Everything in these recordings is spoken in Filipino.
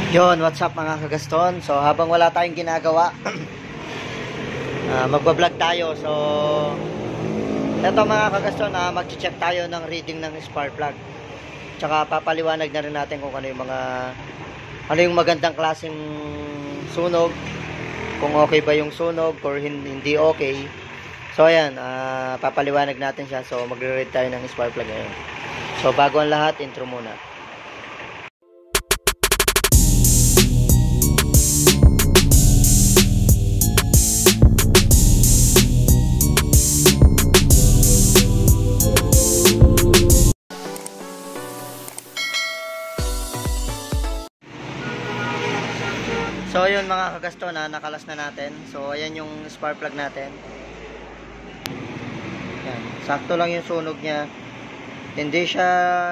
Yon, what's up mga kagaston? So habang wala tayong ginagawa, magbablog tayo. So eto mga kagaston, mag-check tayo ng reading ng spark plug. Tsaka papaliwanag na rin natin kung ano yung magandang klaseng sunog, kung okay ba yung sunog or hindi okay. So ayan, papaliwanag natin siya. So magre-read tayo ng spark plug ngayon. So bago ang lahat, intro muna. So yun mga kagaston, nakalas na natin. So ayan yung spark plug natin. Yan. Sakto lang yung sunog niya. Hindi siya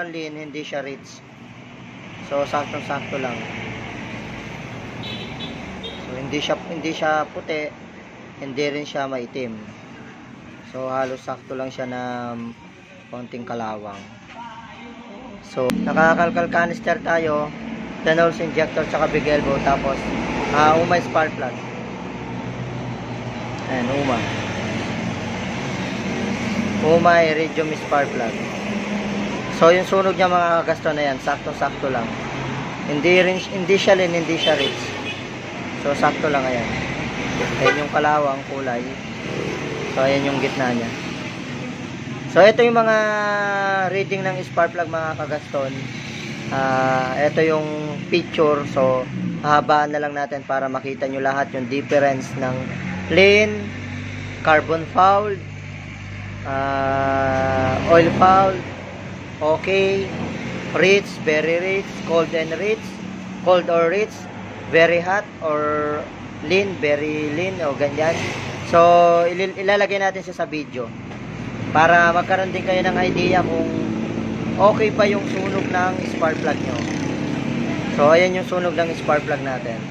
lean, hindi siya rich. So saktong-sakto lang. So hindi siya puti, hindi rin siya maitim. So halos sakto lang siya na konting kalawang. So nakakalkal canister tayo, Reynolds injector tsaka big elbow, tapos Umay spark plug. Ayan, Umay Iridium spark plug. So yung sunog niya mga kagaston na yan, sakto-sakto lang. Hindi siya lean, hindi siya rich. So sakto lang ayan. Ayan yung kalawang kulay. So ayan yung gitna niya. So ito yung mga reading ng spark plug mga kagaston. Ito yung picture. So hahabaan na lang natin para makita nyo lahat yung difference ng lean, carbon fouled, oil fouled, okay, rich, very rich, cold and rich, cold or rich, very hot or lean, very lean, o ganyan. So ilalagay natin siya sa video para magkaroon din kayo ng idea kung okay pa yung sunog ng spark plug nyo. So ayan yung sunog ng spark plug natin.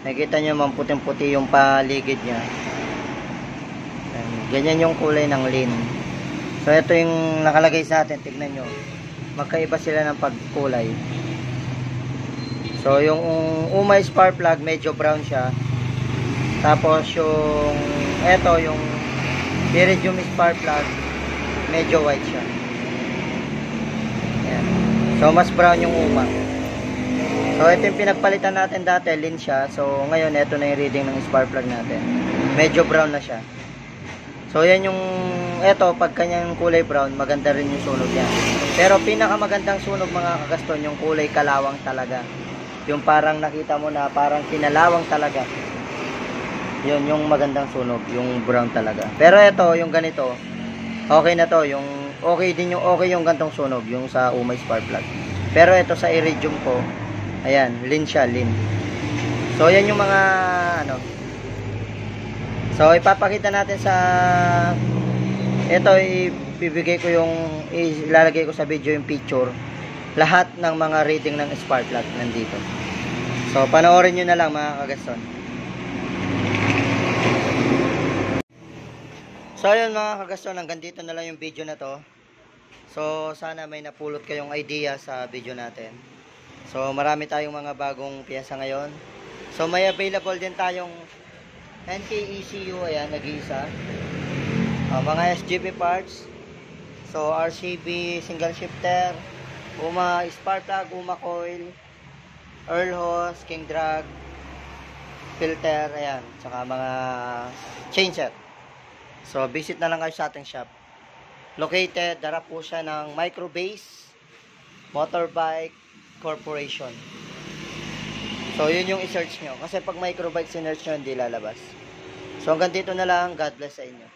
Nakikita nyo mamputing-puti yung paligid nya. Ganyan yung kulay ng lean. So ito yung nakalagay sa atin. Tignan nyo, magkaiba sila ng pagkulay. So yung Umay spark plug medyo brown siya. Tapos yung ito yung Iridium spark plug medyo white siya. So mas brown yung uma. So ito yung pinagpalitan natin dati, lean siya. So ngayon ito na yung reading ng spark plug natin. Medyo brown na siya. So yan yung ito, pag kanyang kulay brown, maganda rin yung sunog niya. Pero pinakamagandang sunog mga kagaston, yung kulay kalawang talaga. Yung parang nakita mo na parang kinalawang talaga. Yun yung magandang sunog, yung brown talaga. Pero ito, yung ganito, okay na to, yung okay din yung gantong sunog, yung sa Umay spark plug. Pero ito sa Iridium ko, ayan, lean siya, lean. So yan yung mga ano. So ipapakita natin sa ito, ibibigay ko yung ilalagay ko sa video yung picture. Lahat ng mga reading ng spark plug nandito. So panoorin niyo na lang mga kagaston. So ayun mga kagaston, hanggang dito na lang yung video na to. So sana may napulot kayong idea sa video natin. So marami tayong mga bagong piyesa ngayon. So may available din tayong NK ECU, ayan, nag-iisa. Mga SGB parts. So RCB single shifter, Uma spark plug, Uma coil, Earl hose, King drag, filter, ayan, saka mga chain set. So visit na lang kayo sa ating shop. Located, darap po siya ng Microbase Motorbike Corporation. So yun yung i-search nyo. Kasi pag Microbike sinearch nyo, hindi lalabas. So hanggang dito na lang. God bless sa inyo.